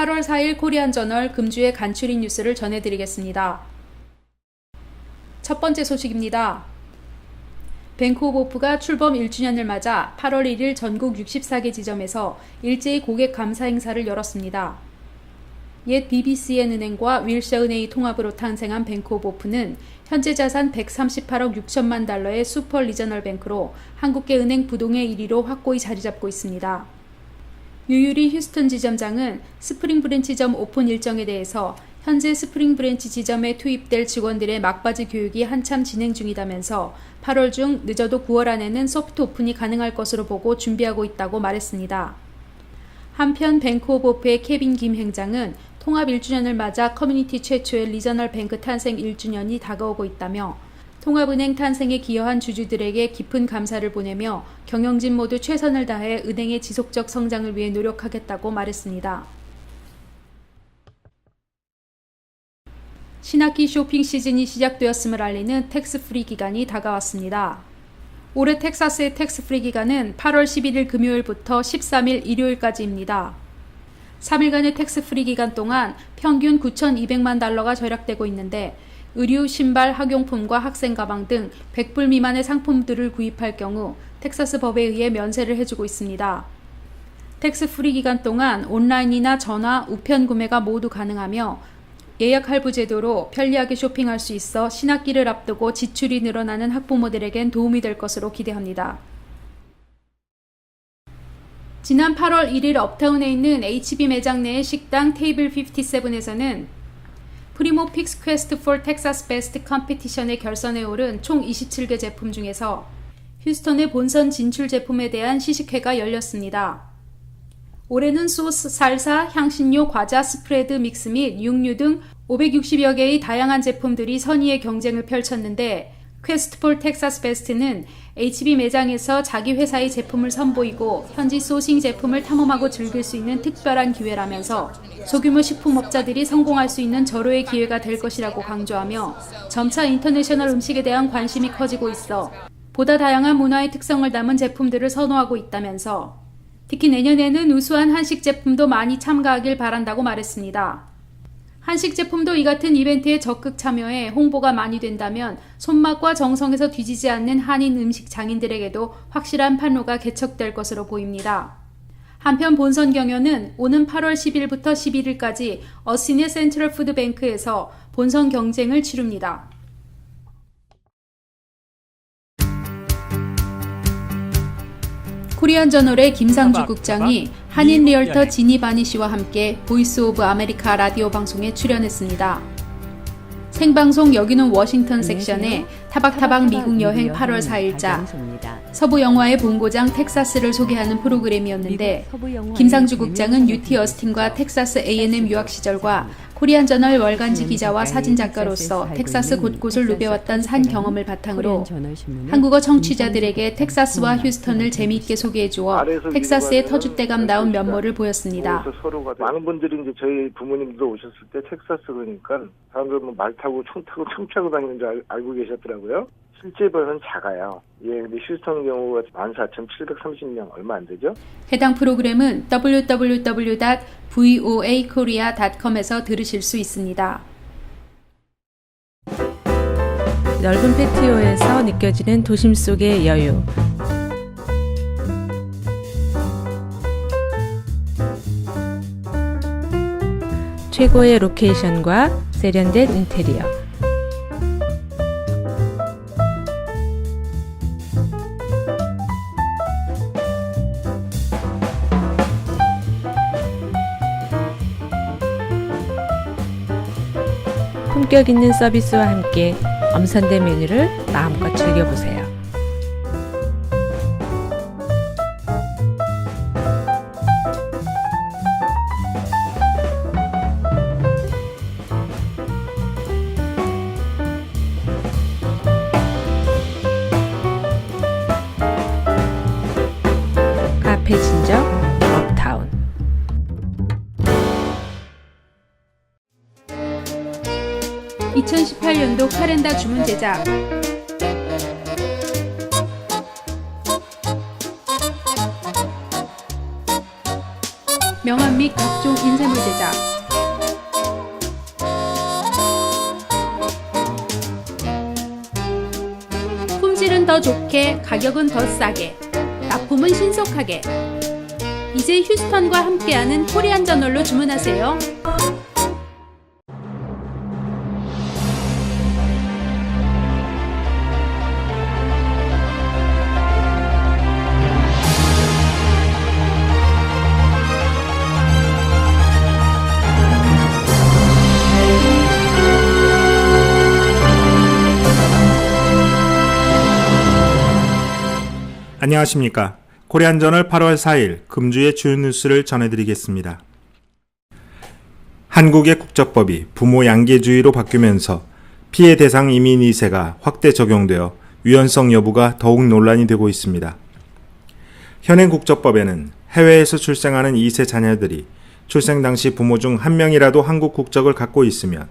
8월 4일 코리안저널 금주의 간추린 뉴스를 전해드리겠습니다. 첫 번째 소식입니다. 뱅크 오브 호프가 출범 1주년을 맞아 8월 1일 전국 64개 지점에서 일제히 고객 감사 행사를 열었습니다. 옛 BBCN은행과 윌셔은행이 통합으로 탄생한 뱅크 오브 호프는 현재 자산 138억 6천만 달러의 슈퍼 리저널 뱅크로 한국계 은행 부동의 1위로 확고히 자리 잡고 있습니다. 유유리 휴스턴 지점장은 스프링 브랜치점 오픈 일정에 대해서 현재 스프링 브랜치 지점에 투입될 직원들의 막바지 교육이 한참 진행 중이다면서 8월 중 늦어도 9월 안에는 소프트 오픈이 가능할 것으로 보고 준비하고 있다고 말했습니다. 한편 뱅크 오브 호프의 케빈 김 행장은 통합 1주년을 맞아 커뮤니티 최초의 리저널 뱅크 탄생 1주년이 다가오고 있다며 통합은행 탄생에 기여한 주주들에게 깊은 감사를 보내며 경영진 모두 최선을 다해 은행의 지속적 성장을 위해 노력하겠다고 말했습니다. 신학기 쇼핑 시즌이 시작되었음을 알리는 텍스 프리 기간이 다가왔습니다. 올해 텍사스의 텍스 프리 기간은 8월 11일 금요일부터 13일 일요일까지입니다. 3일간의 텍스 프리 기간 동안 평균 9,200만 달러가 절약되고 있는데 의류, 신발, 학용품과 학생 가방 등 100불 미만의 상품들을 구입할 경우 텍사스 법에 의해 면세를 해주고 있습니다. 텍스 프리 기간 동안 온라인이나 전화, 우편 구매가 모두 가능하며 예약 할부 제도로 편리하게 쇼핑할 수 있어 신학기를 앞두고 지출이 늘어나는 학부모들에겐 도움이 될 것으로 기대합니다. 지난 8월 1일 업타운에 있는 HB 매장 내의 식당 테이블 57에서는 프리모 픽스 퀘스트 for 텍사스 베스트 컴피티션의 결선에 오른 총 27개 제품 중에서 휴스턴의 본선 진출 제품에 대한 시식회가 열렸습니다. 올해는 소스, 살사, 향신료, 과자, 스프레드, 믹스 및 육류 등 560여 개의 다양한 제품들이 선의의 경쟁을 펼쳤는데 퀘스트 for 텍사스 베스트는 HB 매장에서 자기 회사의 제품을 선보이고 현지 소싱 제품을 탐험하고 즐길 수 있는 특별한 기회라면서 소규모 식품업자들이 성공할 수 있는 절호의 기회가 될 것이라고 강조하며 점차 인터내셔널 음식에 대한 관심이 커지고 있어 보다 다양한 문화의 특성을 담은 제품들을 선호하고 있다면서 특히 내년에는 우수한 한식 제품도 많이 참가하길 바란다고 말했습니다. 한식 제품도 이 같은 이벤트에 적극 참여해 홍보가 많이 된다면 손맛과 정성에서 뒤지지 않는 한인 음식 장인들에게도 확실한 판로가 개척될 것으로 보입니다. 한편 본선 경연은 오는 8월 10일부터 11일까지 어시네 센트럴 푸드뱅크에서 본선 경쟁을 치릅니다. 코리안저널의 김상주 국장이 한인 리얼터 지니 바니 씨와 함께 보이스 오브 아메리카 라디오 방송에 출연했습니다. 생방송 여기는 워싱턴 섹션의 타박타박 미국 여행 8월 4일자 서부 영화의 본고장 텍사스를 소개하는 프로그램이었는데 김상주 국장은 UT 어스틴과 텍사스 A&M 유학 시절과 코리안저널 월간지 기자와 사진작가로서 텍사스 곳곳을 누벼왔던 산 경험을 바탕으로 한국어 청취자들에게 텍사스와 휴스턴을 재미있게 소개해주어 텍사스의 터줏대감다운 면모를 보였습니다. 많은 분들이 이제 저희 부모님도 오셨을 때 텍사스 그러니까 사람들 말 타고 총 타고 청취하고 다니는 줄 알고 계셨더라고요. 실제 벌은 작아요. 예, 근데 휴스턴 경우가 14,730명 얼마 안 되죠? 해당 프로그램은 www.voakorea.com에서 들으실 수 있습니다. 넓은 패티오에서 느껴지는 도심 속의 여유. 최고의 로케이션과 세련된 인테리어. 품격 있는 서비스와 함께 엄선된 메뉴를 마음껏 즐겨보세요. 카페 진적 업타운. (2018년도) 카렌다 주문 제작. 명함 및 각종 인쇄물 제작, 품질은 더 좋게, 가격은 더 싸게, 납품은 신속하게. 이제 휴스턴과 함께하는 코리안 저널로 주문하세요. 안녕하십니까. 코리안저널 8월 4일 금주의 주요 뉴스를 전해드리겠습니다. 한국의 국적법이 부모 양계주의로 바뀌면서 피해 대상 이민 2세가 확대 적용되어 유연성 여부가 더욱 논란이 되고 있습니다. 현행 국적법에는 해외에서 출생하는 2세 자녀들이 출생 당시 부모 중 한 명이라도 한국 국적을 갖고 있으면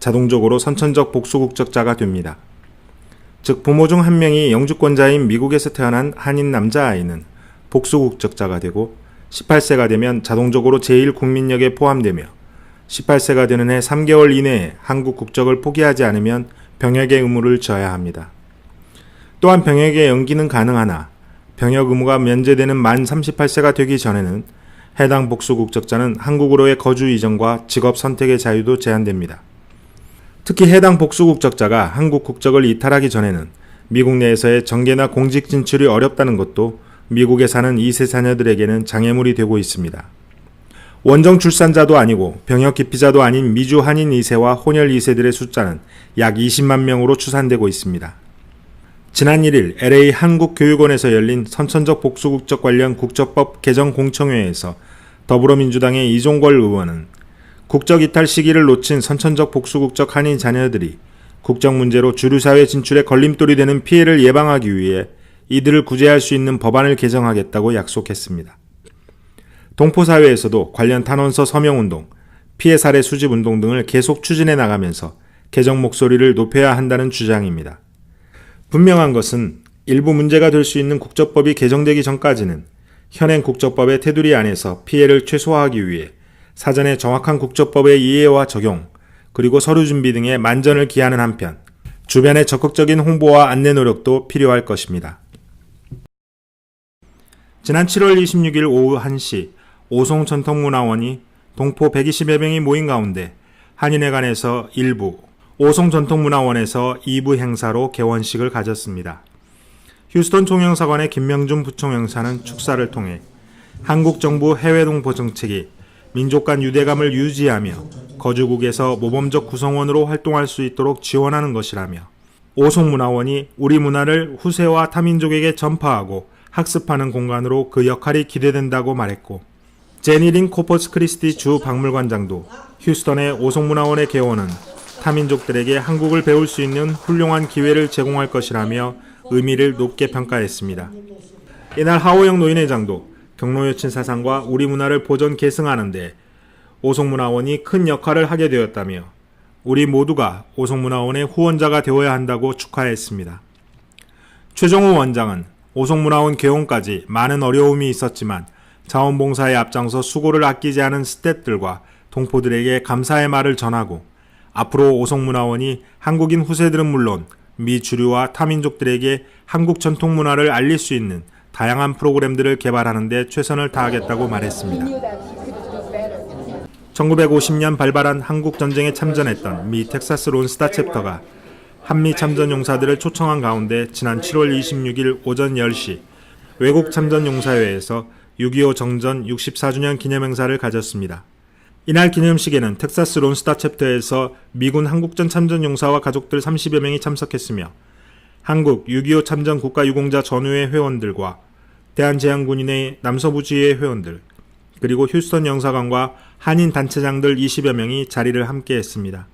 자동적으로 선천적 복수 국적자가 됩니다. 즉 부모 중 한 명이 영주권자인 미국에서 태어난 한인 남자아이는 복수 국적자가 되고 18세가 되면 자동적으로 제1국민력에 포함되며 18세가 되는 해 3개월 이내에 한국 국적을 포기하지 않으면 병역의 의무를 져야 합니다. 또한 병역의 연기는 가능하나 병역 의무가 면제되는 만 38세가 되기 전에는 해당 복수 국적자는 한국으로의 거주 이전과 직업 선택의 자유도 제한됩니다. 특히 해당 복수 국적자가 한국 국적을 이탈하기 전에는 미국 내에서의 정계나 공직 진출이 어렵다는 것도 미국에 사는 2세 자녀들에게는 장애물이 되고 있습니다. 원정 출산자도 아니고 병역 기피자도 아닌 미주 한인 2세와 혼혈 2세들의 숫자는 약 20만 명으로 추산되고 있습니다. 지난 1일 LA 한국교육원에서 열린 선천적 복수 국적 관련 국적법 개정 공청회에서 더불어민주당의 이종걸 의원은 국적 이탈 시기를 놓친 선천적 복수 국적 한인 자녀들이 국적 문제로 주류사회 진출에 걸림돌이 되는 피해를 예방하기 위해 이들을 구제할 수 있는 법안을 개정하겠다고 약속했습니다. 동포사회에서도 관련 탄원서 서명운동, 피해 사례 수집운동 등을 계속 추진해 나가면서 개정 목소리를 높여야 한다는 주장입니다. 분명한 것은 일부 문제가 될 수 있는 국적법이 개정되기 전까지는 현행 국적법의 테두리 안에서 피해를 최소화하기 위해 사전에 정확한 국적법의 이해와 적용, 그리고 서류 준비 등에 만전을 기하는 한편 주변의 적극적인 홍보와 안내 노력도 필요할 것입니다. 지난 7월 26일 오후 1시 오송전통문화원이 동포 120여 명이 모인 가운데 한인회관에서 1부, 오송전통문화원에서 2부 행사로 개원식을 가졌습니다. 휴스턴 총영사관의 김명준 부총영사는 축사를 통해 한국 정부 해외 동포 정책이 민족 간 유대감을 유지하며 거주국에서 모범적 구성원으로 활동할 수 있도록 지원하는 것이라며 오송문화원이 우리 문화를 후세와 타민족에게 전파하고 학습하는 공간으로 그 역할이 기대된다고 말했고, 제니린 코퍼스 크리스티 주 박물관장도 휴스턴의 오송문화원의 개원은 타민족들에게 한국을 배울 수 있는 훌륭한 기회를 제공할 것이라며 의미를 높게 평가했습니다. 이날 하오영 노인회장도 경로여친 사상과 우리 문화를 보존 계승하는 데 오송문화원이 큰 역할을 하게 되었다며 우리 모두가 오송문화원의 후원자가 되어야 한다고 축하했습니다. 최종호 원장은 오송문화원 개원까지 많은 어려움이 있었지만 자원봉사에 앞장서 수고를 아끼지 않은 스태프들과 동포들에게 감사의 말을 전하고 앞으로 오송문화원이 한국인 후세들은 물론 미주류와 타민족들에게 한국 전통문화를 알릴 수 있는 다양한 프로그램들을 개발하는 데 최선을 다하겠다고 말했습니다. 1950년 발발한 한국전쟁에 참전했던 미 텍사스 론스타 챕터가 한미 참전 용사들을 초청한 가운데 지난 7월 26일 오전 10시 외국 참전 용사회에서 6.25 정전 64주년 기념행사를 가졌습니다. 이날 기념식에는 텍사스 론스타 챕터에서 미군 한국전 참전 용사와 가족들 30여 명이 참석했으며 한국 6.25 참전 국가유공자 전우회 회원들과 대한제향군인의 남서부지회 회원들, 그리고 휴스턴 영사관과 한인 단체장들 20여 명이 자리를 함께했습니다.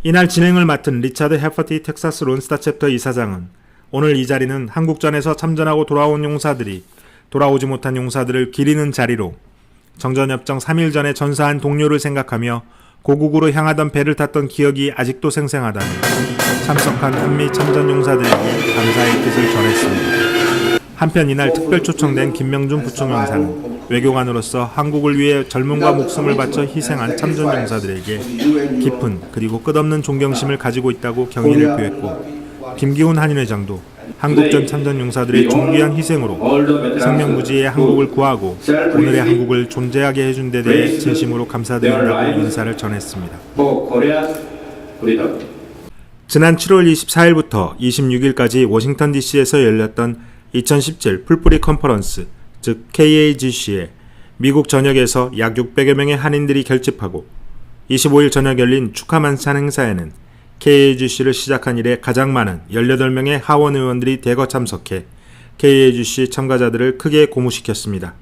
이날 진행을 맡은 리차드 해퍼티 텍사스 론스타 챕터 이사장은 오늘 이 자리는 한국전에서 참전하고 돌아온 용사들이 돌아오지 못한 용사들을 기리는 자리로 정전협정 3일 전에 전사한 동료를 생각하며 고국으로 향하던 배를 탔던 기억이 아직도 생생하다며 참석한 한미 참전 용사들에게 감사의 뜻을 전했습니다. 한편 이날 특별 초청된 김명준 부총영사는 외교관으로서 한국을 위해 젊음과 목숨을 바쳐 희생한 참전 용사들에게 깊은 그리고 끝없는 존경심을 가지고 있다고 경의를 표했고, 김기훈 한인회장도 한국전 참전 용사들의 존귀한 희생으로 생명부지의 한국을 구하고 오늘의 한국을 존재하게 해준 데 대해 진심으로 감사드린다고 인사를 전했습니다. 지난 7월 24일부터 26일까지 워싱턴 DC에서 열렸던 2017 풀뿌리 컨퍼런스, 즉 KAGC에 미국 전역에서 약 600여 명의 한인들이 결집하고 25일 저녁 열린 축하 만찬 행사에는 KAGC를 시작한 이래 가장 많은 18명의 하원 의원들이 대거 참석해 KAGC 참가자들을 크게 고무시켰습니다.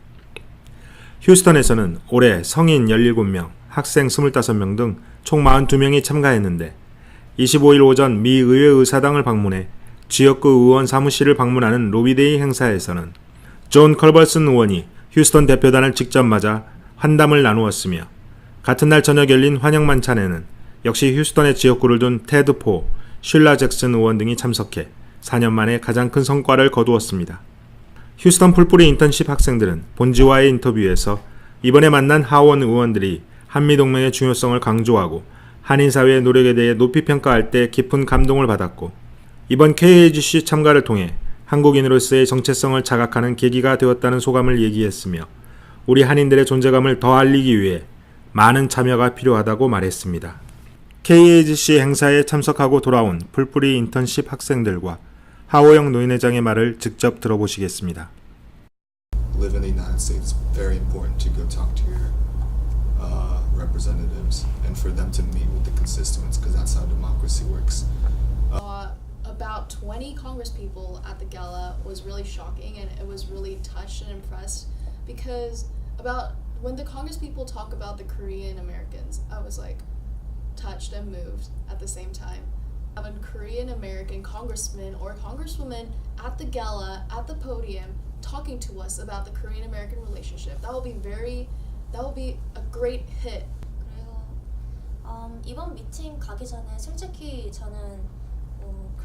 휴스턴에서는 올해 성인 17명, 학생 25명 등 총 42명이 참가했는데 25일 오전 미 의회 의사당을 방문해 지역구 의원 사무실을 방문하는 로비데이 행사에서는 존 컬버슨 의원이 휴스턴 대표단을 직접 맞아 환담을 나누었으며, 같은 날 저녁 열린 환영 만찬에는 역시 휴스턴의 지역구를 둔 테드 포, 쉴라 잭슨 의원 등이 참석해 4년 만에 가장 큰 성과를 거두었습니다. 휴스턴 풀뿌리 인턴십 학생들은 본지와의 인터뷰에서 이번에 만난 하원 의원들이 한미동맹의 중요성을 강조하고 한인사회의 노력에 대해 높이 평가할 때 깊은 감동을 받았고, 이번 KAGC 참가를 통해 한국인으로서의 정체성을 자각하는 계기가 되었다는 소감을 얘기했으며, 우리 한인들의 존재감을 더 알리기 위해 많은 참여가 필요하다고 말했습니다. KAGC 행사에 참석하고 돌아온 풀뿌리 인턴십 학생들과 하호영 노인회장의 말을 직접 들어보시겠습니다. Live in the United States, it's very important to go talk to your representatives and for them to meet with the constituents, because that's how democracy works. About 20 Congress people at the gala was really shocking, and it was really touched and impressed because when the Congress people talk about the Korean Americans, I was like touched and moved at the same time. Have a Korean American congressman or congresswoman at the gala, at the podium, talking to us about the Korean American relationship. That will be a great hit. 그래서 이번 미팅 가기 전에 솔직히 저는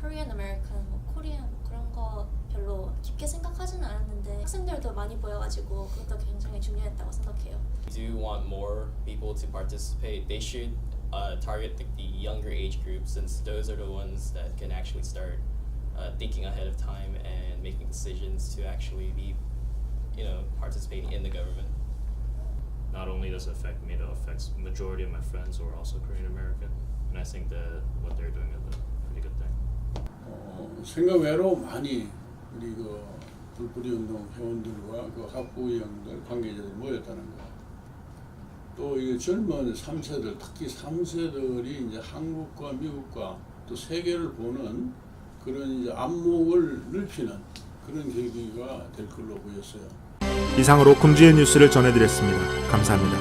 코리안 아메리칸, 코리안 그런 거 별로 깊게 생각하지는 않았는데 학생들도 많이 보여가지고 그것도 굉장히 중요했다고 생각해요. We do want more people to participate. They should target the younger age groups, since those are the ones that can actually start thinking ahead of time and making decisions to actually be, participating in the government. Not only does it affect me, it affects the majority of my friends who are also Korean American, and I think that what they're doing is a pretty good thing. 생각 외로 많이 우리 그 불뿌리 운동 회원들과 그 학부형들 관계자들이 모였다는 거. 또 이게 젊은 3세들, 특히 3세들이 이제 한국과 미국과 또 세계를 보는 그런 이제 안목을 넓히는 그런 계기가 될 걸로 보였어요. 이상으로 금주의 뉴스를 전해드렸습니다. 감사합니다.